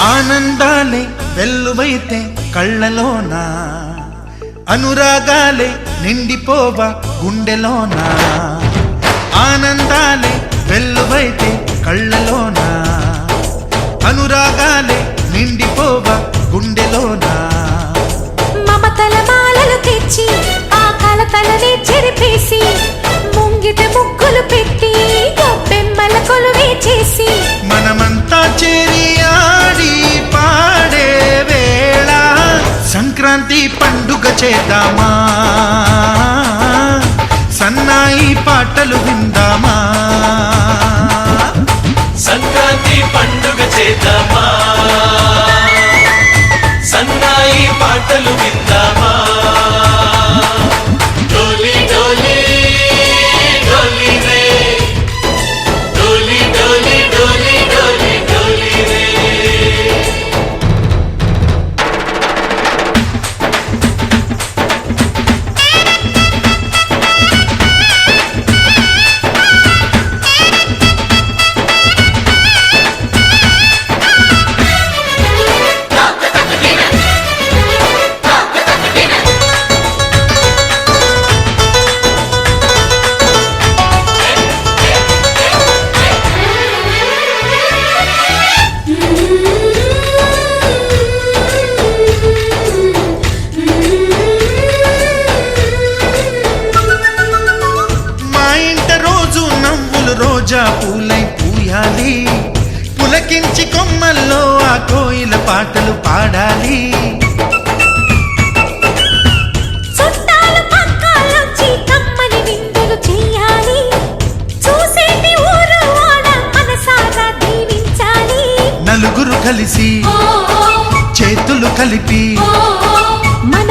ఆనందాలే వెల్లువైతే కళ్ళలోన అనురాగాలే నిండిపోవా గుండెలోన ఆనందాలే వెల్లువైతే కళ్ళలోన అనురాగాలే నిండిపోవా గుండెలోన మమతల మాలలు తెచ్చి ఆ కలతలనే చెరిపేసి ముంగిట ముగ్గులు పెట్టి గొప్పెమ్మల కొలువే చేసి మనమంతా చేరి ఆడి పాడే వేళ సంక్రాంతి పండుగ చేద్దామా సన్నాయి పాటలు విందామా సంక్రాంతి పండుగ చేద్దామా సన్నాయి పాటలు విందామా డోలి డోలి డోలి రే డోలి డోలి డోలి డోలి డోలి రే రోజా పూలై పూయాలి పులకించి కొమ్మల్లో ఆ కోయిల పాటలు పాడాలి చుట్టాలు పక్కాలొచ్చి కమ్మని విందులు చేయాలి చూసేటి ఊరు వాడ మనసారా దీవించాలి నలుగురు కలిసి చేతులు కలిపి మన